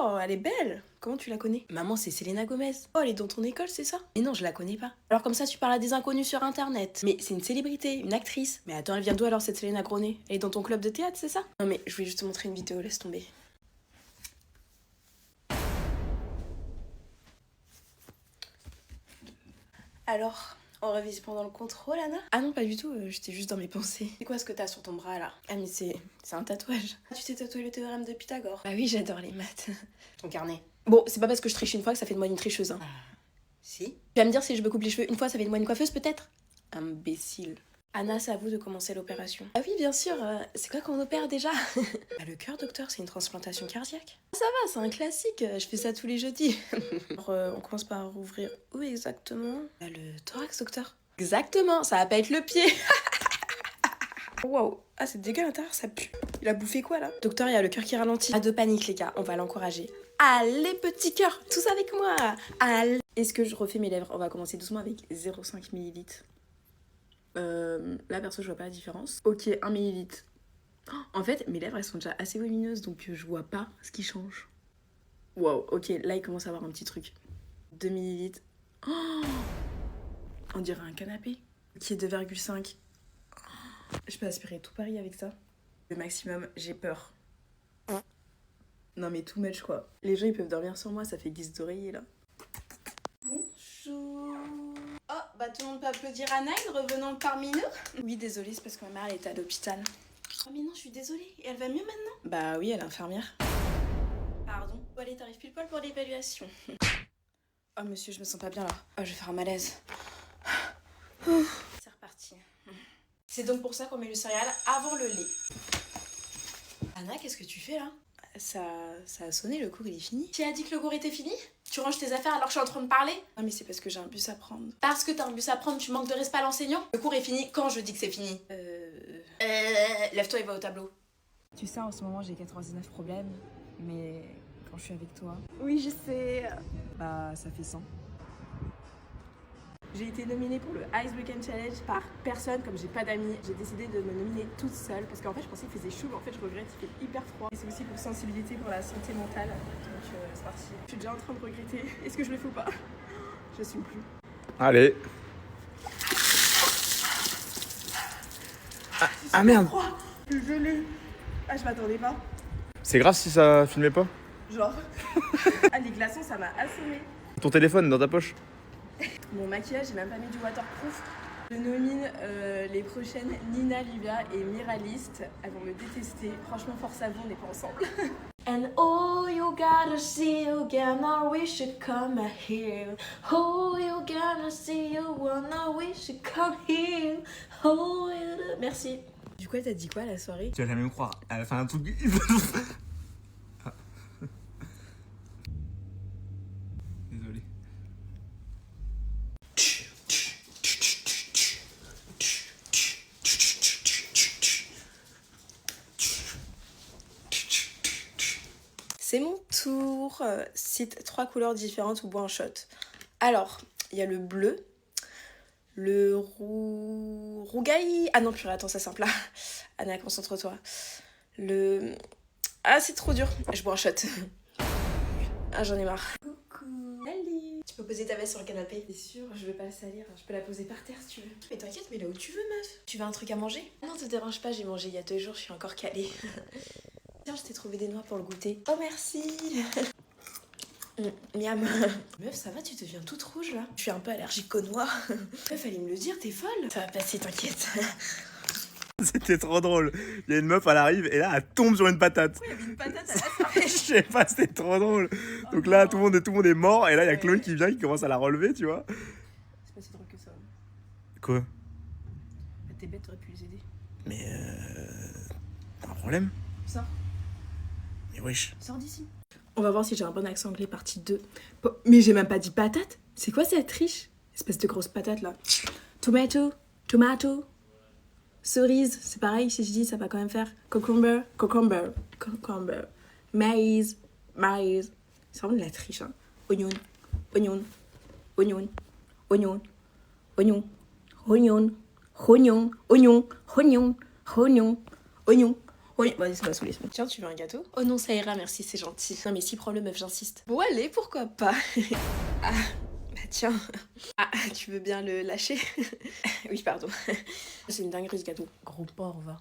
Oh, elle est belle. Comment tu la connais? Maman, c'est Selena Gomez. Oh, elle est dans ton école, c'est ça? Mais non, je la connais pas. Alors comme ça, tu parles à des inconnus sur internet. Mais c'est une célébrité, une actrice. Mais attends, elle vient d'où alors cette Selena Gronet? Elle est dans ton club de théâtre, c'est ça? Non mais je voulais juste te montrer une vidéo, laisse tomber. Alors, on révise pendant le contrôle, Anna? Ah non, pas du tout, j'étais juste dans mes pensées. C'est quoi ce que t'as sur ton bras là? Ah mais c'est un tatouage. Ah, tu t'es tatoué le théorème de Pythagore? Bah oui, j'adore les maths. Ton carnet. Bon, c'est pas parce que je triche une fois que ça fait de moi une tricheuse, hein. Si? Tu vas me dire si je me coupe les cheveux une fois, ça fait de moi une coiffeuse peut-être? Imbécile. Anna, c'est à vous de commencer l'opération. Ah oui, bien sûr, c'est quoi qu'on opère déjà? Bah, le cœur, docteur, c'est une transplantation cardiaque. Ça va, c'est un classique, je fais ça tous les jeudis. Alors, on commence par ouvrir où exactement? Bah, le thorax, docteur. Exactement, ça va pas être le pied. Waouh, ah c'est dégueu à l'intérieur, ça pue. Il a bouffé quoi là? Docteur, il y a le cœur qui ralentit. Pas de panique les gars, on va l'encourager. Allez petit cœur, tous avec moi. Allez. Est-ce que je refais mes lèvres? On va commencer doucement avec 0,5 ml. Là perso je vois pas la différence. Ok, 1 ml. En fait mes lèvres elles sont déjà assez volumineuses donc je vois pas ce qui change. Wow, ok, là il commence à avoir un petit truc. 2 ml. Oh, on dirait un canapé. Ok, 2,5. Je peux aspirer tout Paris avec ça. Le maximum, j'ai peur. Non mais too much quoi. Les gens ils peuvent dormir sur moi, ça fait guise d'oreiller là. Bonjour. Oh, bah tout le monde peut applaudir Anaïs revenant parmi nous. Oui, désolée, c'est parce que ma mère elle était à l'hôpital. Oh mais non, je suis désolée. Et elle va mieux maintenant? Bah oui, elle est infirmière. Pardon. Bon allez, t'arrives pile poil pour l'évaluation. Oh monsieur, je me sens pas bien là. Oh, je vais faire un malaise. C'est reparti. C'est donc pour ça qu'on met le céréal avant le lait. Anna, qu'est-ce que tu fais là? Ça a sonné, le cours il est fini. Qui a dit que le cours était fini? Tu ranges tes affaires alors que je suis en train de parler? Non mais c'est parce que j'ai un bus à prendre. Parce que t'as un bus à prendre, tu manques de respect à l'enseignant? Le cours est fini quand je dis que c'est fini. Lève-toi et va au tableau. Tu sais, en ce moment j'ai 99 problèmes, mais quand je suis avec toi, Oui, je sais. bah ça fait 100. J'ai été nominée pour le Ice Weekend Challenge par personne, comme j'ai pas d'amis. J'ai décidé de me nominer toute seule parce qu'en fait je pensais qu'il faisait chaud, mais en fait je regrette, il fait hyper froid. Et c'est aussi pour sensibilité pour la santé mentale, donc c'est parti. Je suis déjà en train de regretter. Est-ce que je le fais ou pas? Je suis plus. Allez. Ah merde. Froid, je suis gelée. Ah, je m'attendais pas. C'est grave si ça filmait pas. Genre. Ah, les glaçons, ça m'a assommé. Ton téléphone dans ta poche. Mon maquillage, j'ai même pas mis du waterproof. Je nomine les prochaines Nina, Livia et Miraliste. Elles vont me détester. Franchement, force à vous, on n'est pas ensemble. And oh, you gotta see you again, I wish you'd come here. Oh, you gotta see you one, I wish you'd come here. Oh, merci. Du coup, elle t'a dit quoi la soirée? Tu vas jamais me croire. Elle a fait un truc. Désolé. C'est mon tour. Cite 3 couleurs différentes ou bois un shot. Alors, il y a le bleu, le rougail. Ah non, purée, attends, ça simple là. Anna, concentre-toi. Le. Ah, c'est trop dur. Je bois un shot. Ah, j'en ai marre. Coucou. Salut. Tu peux poser ta veste sur le canapé? C'est sûr, je vais pas la salir. Je peux la poser par terre si tu veux. Mais t'inquiète, mais là où tu veux, meuf. Tu veux un truc à manger? Non, te dérange pas, j'ai mangé il y a 2 jours, je suis encore calée. Tiens, je t'ai trouvé des noix pour le goûter. Oh, merci. Miam. Meuf, ça va, tu deviens toute rouge là? Je suis un peu allergique aux noix. Meuf, fallait me le dire, t'es folle. Ça va passer, t'inquiète. C'était trop drôle. Il y a une meuf, elle arrive et là, elle tombe sur une patate. Oui, il y avait une patate à la soirée. Je sais pas, c'était trop drôle. Donc là, tout le monde est mort et là, il y a Chloé qui vient, qui commence à la relever, tu vois. C'est pas si drôle que ça. Quoi? T'es bête, t'aurais pu les aider. Mais t'as un problème? Sors. Mais wesh. Sors d'ici. On va voir si j'ai un bon accent anglais, partie 2. Mais j'ai même pas dit patate. C'est quoi cette triche? Espèce de grosse patate là. Tomato, tomato. Cerise, c'est pareil, si je dis, ça va quand même faire. Cucumber, cucumber, cucumber. Maïs, maïs. C'est vraiment de la triche, hein. Oignon, oignon, oignon, oignon, oignon, oignon, oignon, oignon, oignon, oignon, oignon, Oui, bah ça m'a saoulé. Tiens, tu veux un gâteau? Oh non, ça ira, merci, c'est gentil. Non mais si, prends-le meuf, j'insiste. Bon allez, pourquoi pas. Ah, bah tiens. Ah, tu veux bien le lâcher? Oui, pardon. C'est une dinguerie ce gâteau. Gros porc, va.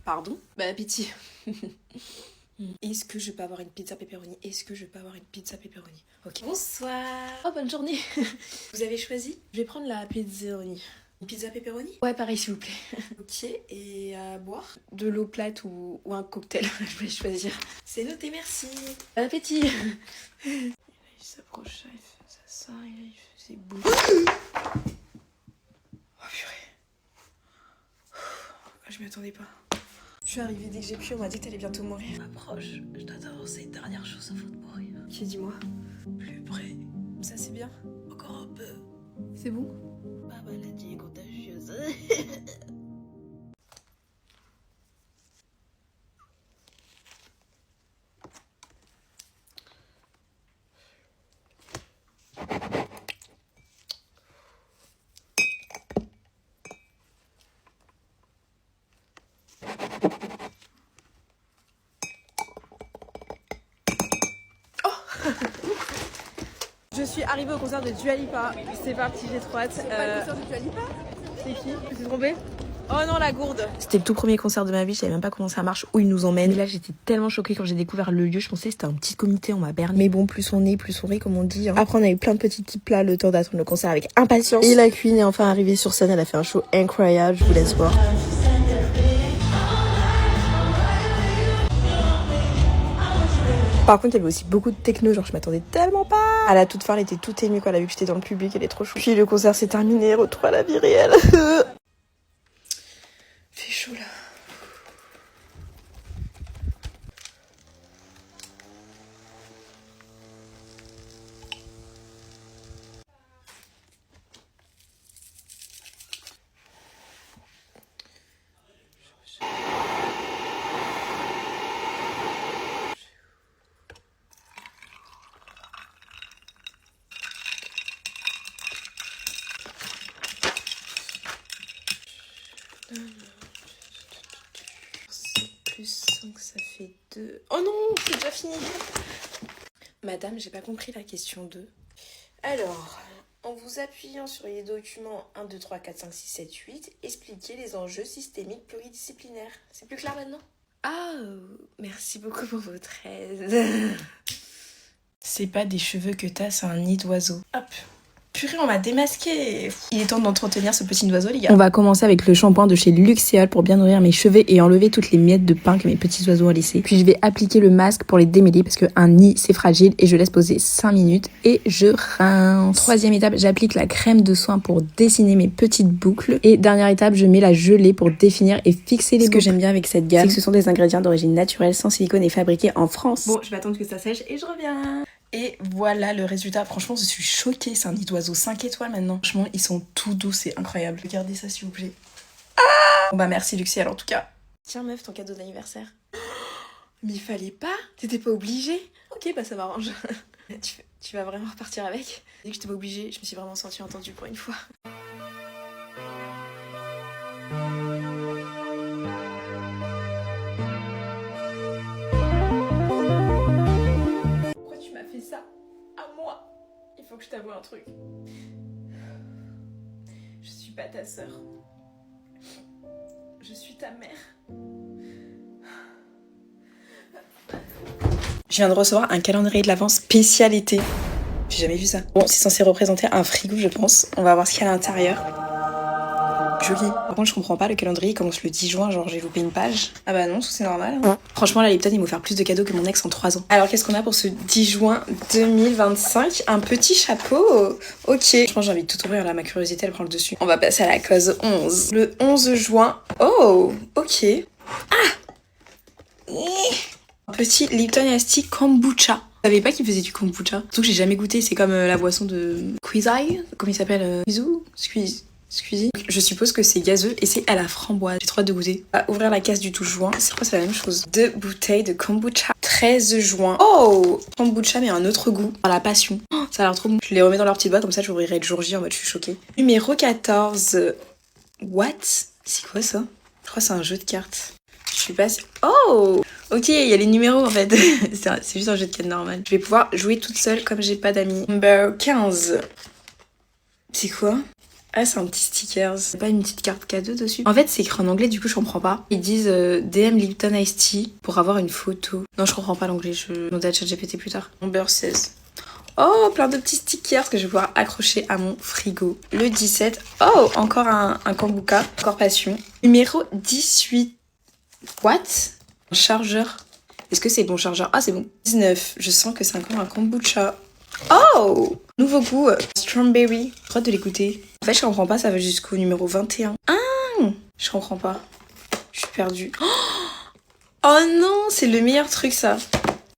Pardon? Bah appétit. Est-ce que je peux avoir une pizza pepperoni? Est-ce que je peux avoir une pizza pepperoni? Ok. Bonsoir. Oh, bonne journée. Vous avez choisi? Je vais prendre la pizzaoni. Une pizza pepperoni? Ouais, pareil, s'il vous plaît. Ok, et à boire? De l'eau plate ou un cocktail? Je vais choisir. C'est noté, merci. Bon appétit. Il s'approche, il fait ça, il fait ses boules. Oh purée. Je m'y attendais pas. Je suis arrivée dès que j'ai pu, on m'a dit que t'allais bientôt mourir. Approche, je dois t'avancer une dernière chose avant de mourir. Ok, dis-moi. Plus près. Ça c'est bien. Encore un peu. C'est bon? Ma maladie est contagieuse. Je suis arrivée au concert de Dua Lipa. C'est parti, j'ai trop hâte. C'est pas le concert de Dua Lipa? C'est qui? Je me suis trompée? Oh non, la gourde! C'était le tout premier concert de ma vie, je savais même pas comment ça marche, où ils nous emmènent. Et là, j'étais tellement choquée quand j'ai découvert le lieu, je pensais que c'était un petit comité, on m'a berné. Mais bon, plus on est, plus on rit, comme on dit. Hein. Après, on a eu plein de petits plats, le temps d'attendre le concert avec impatience. Et la Queen est enfin arrivée sur scène, elle a fait un show incroyable, je vous laisse voir. Par contre, il y avait aussi beaucoup de techno, genre je m'attendais tellement pas. À la toute fin, elle était toute émue quand elle a vu que j'étais dans le public, elle est trop chou. Puis le concert s'est terminé, retour à la vie réelle. Fait chaud là. Plus 5, ça fait 2. Oh non, c'est déjà fini. Madame, j'ai pas compris la question 2. Alors, en vous appuyant sur les documents 1, 2, 3, 4, 5, 6, 7, 8, expliquez les enjeux systémiques pluridisciplinaires. C'est plus clair maintenant? Ah, merci beaucoup pour votre aide. C'est pas des cheveux que t'as, c'est un nid d'oiseau. Hop. Purée, on m'a démasqué. Il est temps d'entretenir ce petit oiseau, les gars. On va commencer avec le shampoing de chez Luxéol pour bien nourrir mes cheveux et enlever toutes les miettes de pain que mes petits oiseaux ont laissées. Puis je vais appliquer le masque pour les démêler parce qu'un nid c'est fragile et je laisse poser 5 minutes et je rince. Troisième étape, j'applique la crème de soin pour dessiner mes petites boucles. Et dernière étape, je mets la gelée pour définir et fixer les boucles. Ce que j'aime bien avec cette gamme, c'est que ce sont des ingrédients d'origine naturelle, sans silicone et fabriqués en France. Bon, je vais attendre que ça sèche et je reviens. Et voilà le résultat. Franchement, je suis choquée. C'est un nid d'oiseau 5 étoiles maintenant. Franchement, ils sont tout doux. C'est incroyable. Regardez ça, s'il vous plaît. Ah bon, bah, merci, Luxéol, en tout cas. Tiens, meuf, ton cadeau d'anniversaire. Mais il fallait pas. T'étais pas obligée. Ok, bah, ça m'arrange. tu vas vraiment repartir avec? Dès que j'étais pas obligée, je me suis vraiment sentie entendue pour une fois. Faut que je t'avoue un truc. Je suis pas ta sœur. Je suis ta mère. Je viens de recevoir un calendrier de l'Avent spécial été. J'ai jamais vu ça. Bon, c'est censé représenter un frigo, je pense. On va voir ce qu'il y a à l'intérieur. Joli. Par contre, je comprends pas, le calendrier commence le 10 juin, genre j'ai loupé une page. Ah bah non, c'est normal. Hein. Franchement, la Lipton, il m'a offert plus de cadeaux que mon ex en 3 ans. Alors, qu'est-ce qu'on a pour ce 10 juin 2025? Un petit chapeau. Ok. Je pense que j'ai envie de tout ouvrir là, ma curiosité, elle prend le dessus. On va passer à la cause 11. Le 11 juin. Oh, ok. Ah un petit Lipton Iced Tea Kombucha. Je savais pas qu'il faisait du kombucha. Surtout que j'ai jamais goûté, c'est comme la boisson de Squeezie. Comment il s'appelle? Squeezie. Je suppose que c'est gazeux et c'est à la framboise. J'ai trop hâte de goûter. On va ouvrir la caisse du 12 juin. C'est quoi, c'est la même chose. 2 bouteilles de kombucha. 13 juin. Oh, kombucha mais un autre goût. La passion. Oh, ça a l'air trop bon. Je les remets dans leur petite boîte comme ça j'ouvrirai le jour J en mode je suis choquée. Numéro 14. What? C'est quoi ça? Je crois que c'est un jeu de cartes. Je suis pas sûre. Oh! Ok, il y a les numéros en fait. C'est juste un jeu de cartes normal. Je vais pouvoir jouer toute seule comme j'ai pas d'amis. Number 15. C'est quoi? Ah, c'est un petit sticker. C'est pas une petite carte cadeau dessus. En fait, c'est écrit en anglais, du coup, je comprends pas. Ils disent DM Lipton Ice Tea pour avoir une photo. Non, je comprends pas l'anglais. Je demande à ChatGPT plus tard. Number 16. Oh, plein de petits stickers que je vais pouvoir accrocher à mon frigo. Le 17. Oh, encore un kombucha. Encore passion. Numéro 18. What? Un chargeur. Est-ce que c'est bon chargeur? Ah, c'est bon. 19. Je sens que c'est encore un kombucha. Oh! Nouveau goût. Strawberry. J'ai hâte de l'écouter. En fait, je comprends pas, ça va jusqu'au numéro 21. Ah! Je comprends pas. Je suis perdue. Oh non, c'est le meilleur truc, ça.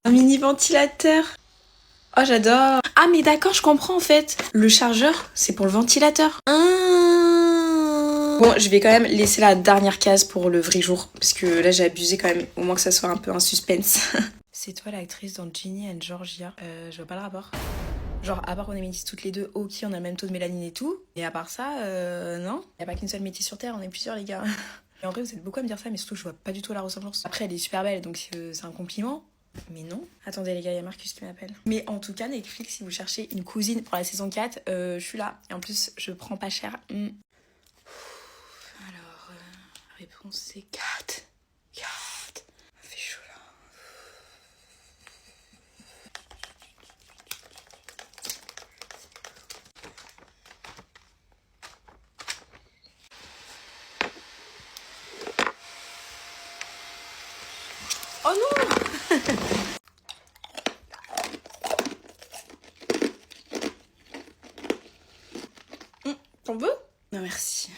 Un mini ventilateur. Oh, j'adore. Ah, mais d'accord, je comprends en fait. Le chargeur, c'est pour le ventilateur. Bon, je vais quand même laisser la dernière case pour le vrai jour. Parce que là, j'ai abusé quand même. Au moins que ça soit un peu un suspense. C'est toi l'actrice dans Ginny and Georgia. Je vois pas le rapport. Genre, à part qu'on est métis toutes les deux, ok, on a le même taux de mélanine et tout. Et à part ça, non. Y a pas qu'une seule métisse sur Terre, on est plusieurs, les gars. Et en vrai, vous êtes beaucoup à me dire ça, mais surtout, je vois pas du tout la ressemblance. Après, elle est super belle, donc c'est un compliment. Mais non. Attendez les gars, il y a Marcus qui m'appelle. Mais en tout cas, Netflix, si vous cherchez une cousine pour la saison 4, je suis là. Et en plus, je prends pas cher. Alors, réponse c'est 4. 4. Ça fait chaud là. Oh non! T'en veux? Non, merci.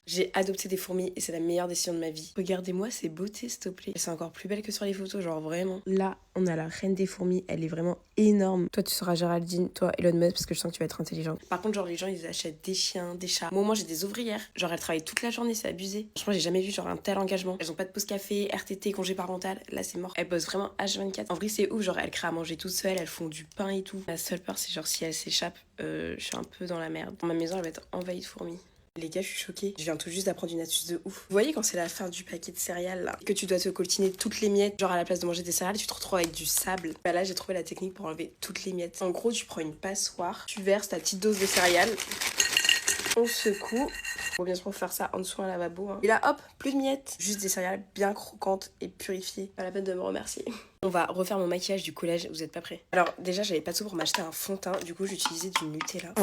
J'ai adopté des fourmis et c'est la meilleure décision de ma vie. Regardez-moi ces beautés, s'il te plaît. C'est encore plus belle que sur les photos, genre vraiment. Là, on a la reine des fourmis, elle est vraiment énorme. Toi, tu seras Géraldine, toi, Elon Musk, parce que je sens que tu vas être intelligente. Par contre, genre, les gens, ils achètent des chiens, des chats. Moi, j'ai des ouvrières. Genre, elles travaillent toute la journée, c'est abusé. Franchement, j'ai jamais vu genre un tel engagement. Elles ont pas de pause café, RTT, congé parental. Là, c'est mort. Elles bossent vraiment H24. En vrai, c'est ouf. Genre, elles créent à manger toutes seules, elles font du pain et tout. La seule peur, c'est genre si elles s'échappent, je suis un peu dans la merde. Ma maison, elle va être envahie de fourmis. Les gars, je suis choquée. Je viens tout juste d'apprendre une astuce de ouf. Vous voyez quand c'est la fin du paquet de céréales là, que tu dois te coltiner toutes les miettes, genre à la place de manger des céréales, tu te retrouves avec du sable. Bah là, j'ai trouvé la technique pour enlever toutes les miettes. En gros, tu prends une passoire, tu verses ta petite dose de céréales, on secoue. Bon, bien sûr, faut faire ça en dessous un lavabo. Hein. Et là, hop, plus de miettes. Juste des céréales bien croquantes et purifiées. Pas la peine de me remercier. On va refaire mon maquillage du collège. Vous êtes pas prêts? Alors, déjà, j'avais pas de sous pour m'acheter un fond de teint. Du coup, j'utilisais du Nutella.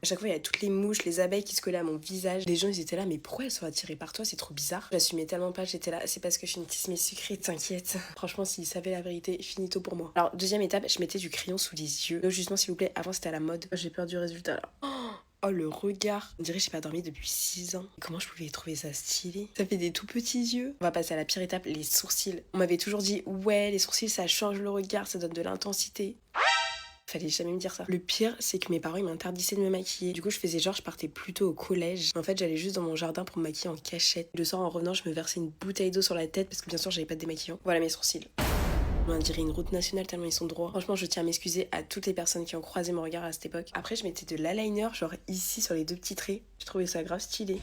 À chaque fois, il y a toutes les mouches, les abeilles qui se collaient à mon visage. Les gens, ils étaient là, mais pourquoi elles sont attirées par toi? C'est trop bizarre. J'assumais tellement pas, j'étais là, c'est parce que je suis une tismée sucrée, t'inquiète. Franchement, s'ils savaient la vérité, finito pour moi. Alors, deuxième étape, je mettais du crayon sous les yeux. Justement, s'il vous plaît, avant c'était à la mode. J'ai peur du résultat là. Oh, le regard. On dirait que j'ai pas dormi depuis 6 ans. Comment je pouvais trouver ça stylé? Ça fait des tout petits yeux. On va passer à la pire étape, les sourcils. On m'avait toujours dit, ouais, les sourcils, ça change le regard, ça donne de l'intensité. Fallait jamais me dire ça. Le pire, c'est que mes parents ils m'interdisaient de me maquiller. Du coup, je faisais genre, je partais plutôt au collège. En fait, j'allais juste dans mon jardin pour me maquiller en cachette. Le soir, en revenant, je me versais une bouteille d'eau sur la tête parce que bien sûr, j'avais pas de démaquillant. Voilà mes sourcils. On dirait une route nationale tellement ils sont droits. Franchement, je tiens à m'excuser à toutes les personnes qui ont croisé mon regard à cette époque. Après, je mettais de l'eyeliner, genre ici sur les deux petits traits. Je trouvais ça grave stylé.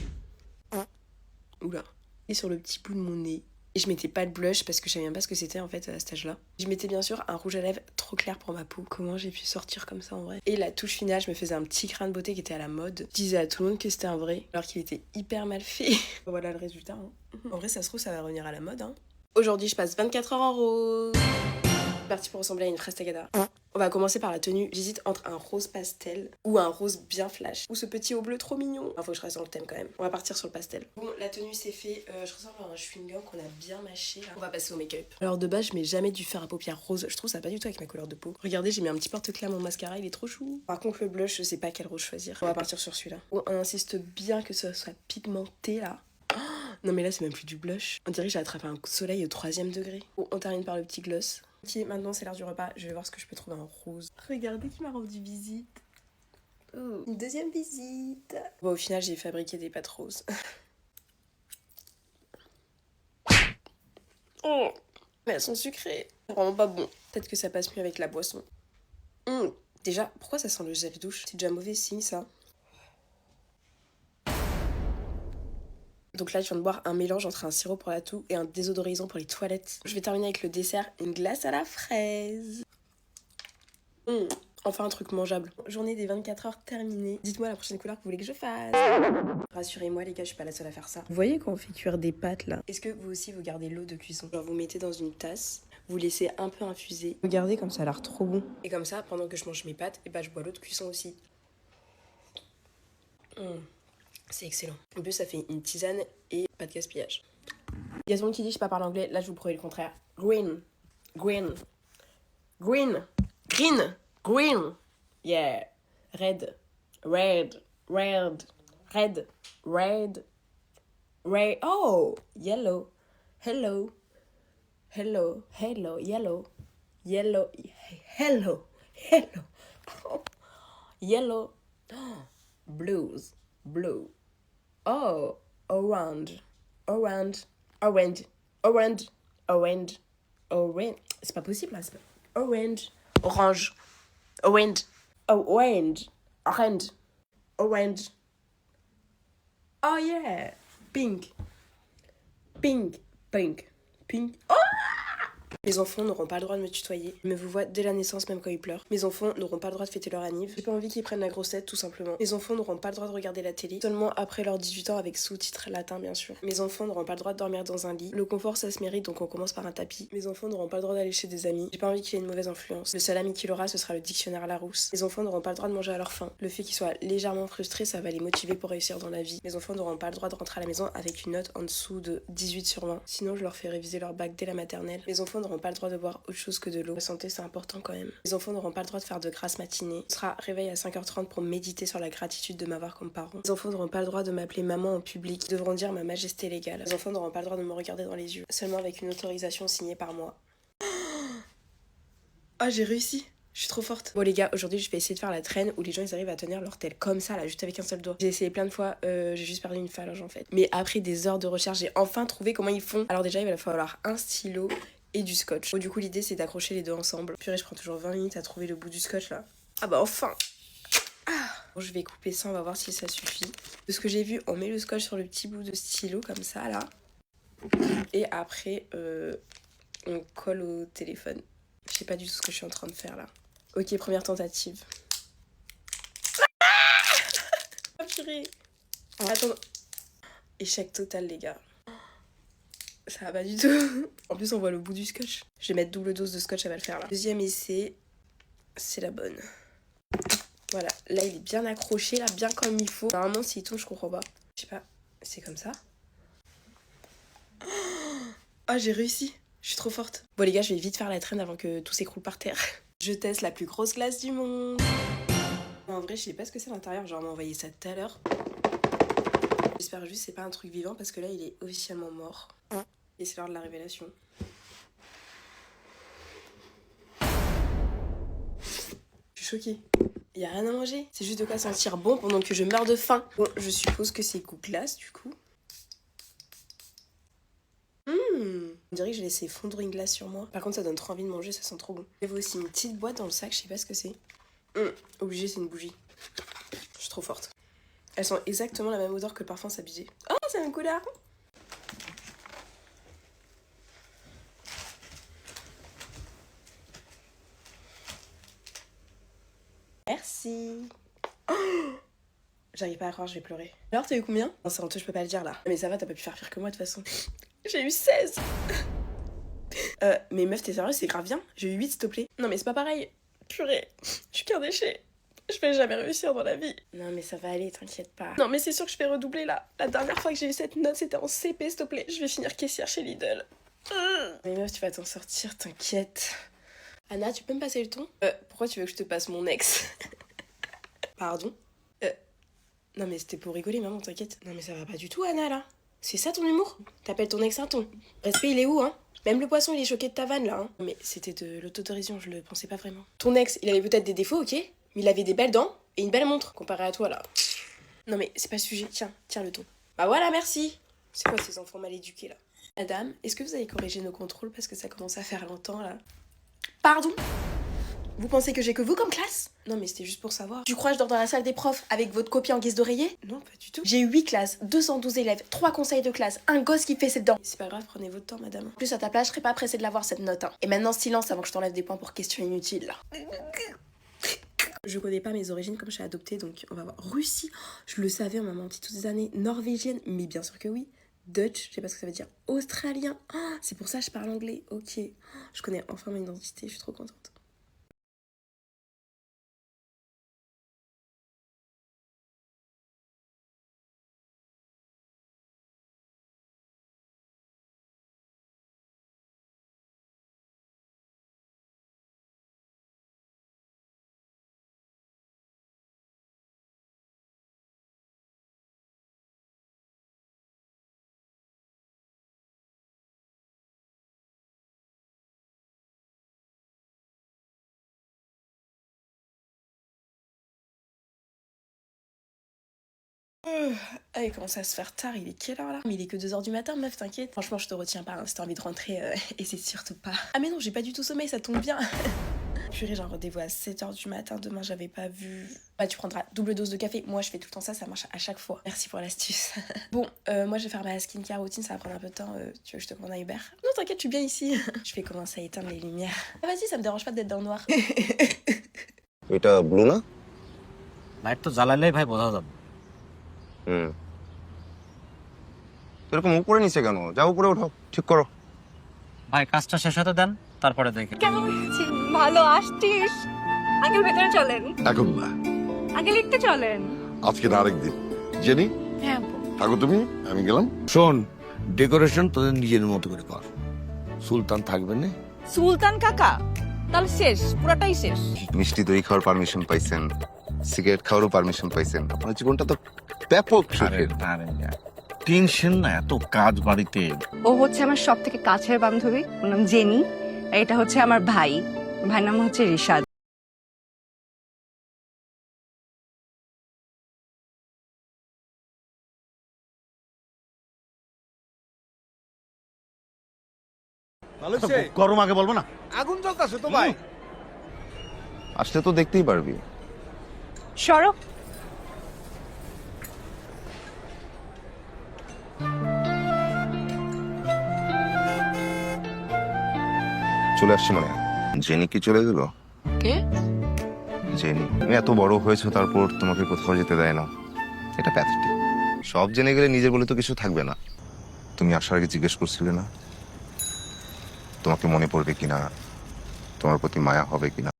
Oula. Et sur le petit bout de mon nez. Et je mettais pas de blush parce que je savais même pas ce que c'était en fait à cet âge-là. Je mettais bien sûr un rouge à lèvres trop clair pour ma peau. Comment j'ai pu sortir comme ça en vrai? Et la touche finale, je me faisais un petit crin de beauté qui était à la mode. Je disais à tout le monde que c'était un vrai, alors qu'il était hyper mal fait. Voilà le résultat. Hein. En vrai, ça se trouve, ça va revenir à la mode. Hein. Aujourd'hui, je passe 24 heures en rose. Parti pour ressembler à une fraise tagada. On va commencer par la tenue. J'hésite entre un rose pastel ou un rose bien flash. Ou ce petit haut bleu trop mignon. Faut que je reste dans le thème quand même. On va partir sur le pastel. Bon, la tenue c'est fait. Je ressemble à un chewing-gum qu'on a bien mâché là. On va passer au make-up. Alors de base, je mets jamais du fard à paupières rose. Je trouve ça pas du tout avec ma couleur de peau. Regardez, j'ai mis un petit porte-clés à mon mascara. Il est trop chou. Par contre, le blush, je sais pas quel rose choisir. On va partir sur celui-là. On insiste bien que ça soit pigmenté là. Non mais là c'est même plus du blush. On dirait que j'ai attrapé un coup de soleil au 3e degré. Bon, on termine par le petit gloss. Ok, maintenant c'est l'heure du repas. Je vais voir ce que je peux trouver en rose. Regardez qui m'a rendu visite. Oh, une deuxième visite. Bon, au final, j'ai fabriqué des pâtes roses. Oh, mais elles sont sucrées. C'est vraiment pas bon. Peut-être que ça passe mieux avec la boisson. Déjà, pourquoi ça sent le gel douche? C'est déjà mauvais signe, ça. Donc là, je viens de boire un mélange entre un sirop pour la toux et un désodorisant pour les toilettes. Je vais terminer avec le dessert, une glace à la fraise. Enfin un truc mangeable. Journée des 24 heures terminée. Dites-moi la prochaine couleur que vous voulez que je fasse. Rassurez-moi les gars, je suis pas la seule à faire ça. Vous voyez quand on fait cuire des pâtes là? Est-ce que vous aussi vous gardez l'eau de cuisson? Genre vous mettez dans une tasse, vous laissez un peu infuser. Regardez comme ça a l'air trop bon. Et comme ça, pendant que je mange mes pâtes, et bah je bois l'eau de cuisson aussi. C'est excellent. En plus ça fait une tisane et pas de gaspillage. Il y a tout le monde qui dit je sais pas parler anglais, là je vous prouve le contraire. Green. Green. Green. Green. Green. Yeah. Red. Red. Red. Red. Red. Red. Oh. Yellow. Hello. Hello. Hello. Yellow. Yellow. Hello. Hello. Oh. Yellow. Oh. Blues. Blue. Oh. Orange. Orange. Orange. Orange. Orange. Orange. C'est pas possible là. C'est pas... Orange. Orange. Orange. Orange. Orange. Orange. Oh yeah. Pink. Pink. Pink. Pink. Oh! Mes enfants n'auront pas le droit de me tutoyer. Ils me vous voient dès la naissance, même quand ils pleurent. Mes enfants n'auront pas le droit de fêter leur anniv. J'ai pas envie qu'ils prennent la grossette, tout simplement. Mes enfants n'auront pas le droit de regarder la télé. Seulement après leurs 18 ans avec sous-titres latins, bien sûr. Mes enfants n'auront pas le droit de dormir dans un lit. Le confort, ça se mérite, donc on commence par un tapis. Mes enfants n'auront pas le droit d'aller chez des amis. J'ai pas envie qu'il ait une mauvaise influence. Le seul ami qu'il aura, ce sera le dictionnaire Larousse. Mes enfants n'auront pas le droit de manger à leur faim. Le fait qu'ils soient légèrement frustrés, ça va les motiver pour réussir dans la vie. Mes enfants n'auront pas le droit de rentrer à la maison avec une note en dessous de 18 sur 20. Sinon, je leur fais réviser leur bac dès la maternelle. Mes enfants n'auront pas le droit de boire autre chose que de l'eau. La santé, c'est important quand même. Les enfants n'auront pas le droit de faire de grasses matinées. Ce sera réveil à 5h30 pour méditer sur la gratitude de m'avoir comme parent. Les enfants n'auront pas le droit de m'appeler maman en public. Ils devront dire ma majesté légale. Les enfants n'auront pas le droit de me regarder dans les yeux. Seulement avec une autorisation signée par moi. Ah, j'ai réussi. Je suis trop forte. Bon les gars, aujourd'hui je vais essayer de faire la traîne où les gens ils arrivent à tenir leur tel comme ça là, juste avec un seul doigt. J'ai essayé plein de fois, j'ai juste perdu une phalange en fait. Mais après des heures de recherche, j'ai enfin trouvé comment ils font. Alors déjà il va falloir un stylo et du scotch. Bon du coup l'idée c'est d'accrocher les deux ensemble. Purée, je prends toujours 20 minutes à trouver le bout du scotch là. Ah bah enfin. Bon, je vais couper ça, on va voir si ça suffit. De ce que j'ai vu, on met le scotch sur le petit bout de stylo comme ça là. Et après on colle au téléphone. Je sais pas du tout ce que je suis en train de faire là. Ok, première tentative. Ah purée. Attends. Échec total les gars. Ça va pas du tout. En plus on voit le bout du scotch. Je vais mettre double dose de scotch, ça va le faire là. Deuxième essai, c'est la bonne. Voilà, là il est bien accroché, là bien comme il faut. Normalement s'il tombe je comprends pas. Je sais pas, c'est comme ça. Ah j'ai réussi, je suis trop forte. Bon les gars, je vais vite faire la traîne avant que tout s'écroule par terre. Je teste la plus grosse glace du monde. En vrai je sais pas ce que c'est à l'intérieur, genre on m'a envoyé ça tout à l'heure. J'espère juste que c'est pas un truc vivant parce que là il est officiellement mort. Et c'est l'heure de la révélation. Je suis choquée. Y a rien à manger. C'est juste de quoi sentir bon pendant que je meurs de faim. Bon, je suppose que c'est goût glace du coup. On dirait que j'ai laissé fondre une glace sur moi. Par contre ça donne trop envie de manger, ça sent trop bon. Il y avait aussi une petite boîte dans le sac, je sais pas ce que c'est. Obligé, c'est une bougie. Je suis trop forte. Elles sont exactement la même odeur que le parfum Sabusé. Oh, c'est la même couleur. Merci. Oh, j'arrive pas à croire, je vais pleurer. Alors, t'as eu combien? Non, c'est honteux, je peux pas le dire là. Mais ça va, t'as pas pu faire pire que moi de toute façon. J'ai eu 16. Mais meuf, t'es sérieuse, c'est grave bien. J'ai eu 8, s'il te plaît. Non, mais c'est pas pareil. Purée, je suis qu'un déchet. Je vais jamais réussir dans la vie. Non, mais ça va aller, t'inquiète pas. Non, mais c'est sûr que je vais redoubler là. La dernière fois que j'ai eu cette note, c'était en CP, s'il te plaît. Je vais finir caissière chez Lidl. Mais meuf, tu vas t'en sortir, t'inquiète. Anna, tu peux me passer le ton? Pourquoi tu veux que je te passe mon ex? Pardon? Non mais c'était pour rigoler, maman, t'inquiète. Non mais ça va pas du tout, Anna, là. C'est ça ton humour? T'appelles ton ex un ton. Respect, il est où, hein? Même le poisson, il est choqué de ta vanne, là, hein. Mais c'était de l'autodérision, je le pensais pas vraiment. Ton ex, il avait peut-être des défauts, ok? Mais il avait des belles dents et une belle montre, comparé à toi, là. Non mais, c'est pas le sujet. Tiens le ton. Bah voilà, merci. C'est quoi ces enfants mal éduqués, là? Madame, est-ce que vous avez corrigé nos contrôles parce que ça commence à faire longtemps, là? Pardon? Vous pensez que j'ai que vous comme classe? Non mais c'était juste pour savoir. Tu crois que je dors dans la salle des profs avec votre copie en guise d'oreiller? Non, pas du tout. J'ai 8 classes, 212 élèves, 3 conseils de classe, un gosse qui fait ses dents. C'est pas grave, prenez votre temps, madame. En plus, à ta place, je serais pas pressée de l'avoir, cette note, hein. Et maintenant, silence avant que je t'enlève des points pour questions inutiles, là. Je connais pas mes origines comme je suis adoptée, donc on va voir. Russie, je le savais, on m'a menti toutes ces années. Norvégienne, mais bien sûr que oui. Dutch, je sais pas ce que ça veut dire. Australien, c'est pour ça que je parle anglais, ok. Je connais enfin mon identité, je suis trop contente. Ah, il commence à se faire tard, il est quelle heure là? Mais il est que 2h du matin, meuf, t'inquiète. Franchement, je te retiens pas, hein, si t'as envie de rentrer, et c'est surtout pas. Ah mais non, j'ai pas du tout sommeil, ça tombe bien. Purée, j'ai un rendez-vous à 7h du matin, demain j'avais pas vu. Bah tu prendras double dose de café, moi je fais tout le temps ça marche à chaque fois. Merci pour l'astuce. Bon, moi je vais faire ma skincare routine, ça va prendre un peu de temps, tu veux que je te commande un Uber? Non t'inquiète, je suis bien ici. Je vais commencer à éteindre les lumières. Ah vas-y, ça me dérange pas d'être dans le noir. এটা ব্লু না? লাইট তো জ্বালালেই ভাই বোঝা যাবে। এরকম উপরে নিচে কেন? যাও উপরে ওঠো, ঠিক করো। ভাই কাজটা শেষ হতে দেন, তারপরে দেখে। কেমন আছিস? ভালো আসছিস? আঙ্কেল ভেতরে চলেন। এখন না, আগে লিখতে চলেন। আজকে না আরেকদিন। জেনি, হ্যাঁ থাকো তুমি, আমি গেলাম। শোন, ডেকোরেশন তোদের নিজের মতো করে কর। সুলতান থাকবে না? সুলতান কাকা তাহলে শেষ, পুরাটাই শেষ। মিষ্টি দই খাওয়ার পারমিশন পাইছেন, সিগারেট খাওয়ারও পারমিশন পাইছেন। আপনার জীবনটা তো ব্যাপক সুখের। টেনশন না, এত কাজ বাড়িতে। ও হচ্ছে আমার সব থেকে কাছের বান্ধবী, ওর নাম জেনি। আর এটা হচ্ছে আমার ভাই, ভাইয়ের নাম হচ্ছে রিশাদ। গরম আগে বলবো না? আগুন জ্বলতাছে তো ভাই। আসলে তো দেখতেই পারবি। সরো। চলে আসছি মনে হয়। জেনি কি চলে গেল? কে? জেনি, তুমি এত বড় হয়েছো তারপর তোমাকে কোথাও যেতে দেয় না, এটা প্যাথেটিক। সব জেনে গেলে নিজের বলে তো কিছু থাকবে না। তুমি আসার আগে জিজ্ঞেস করছিলে না তোমাকে মনে পড়বে কিনা, তোমার প্রতি মায়া হবে কিনা?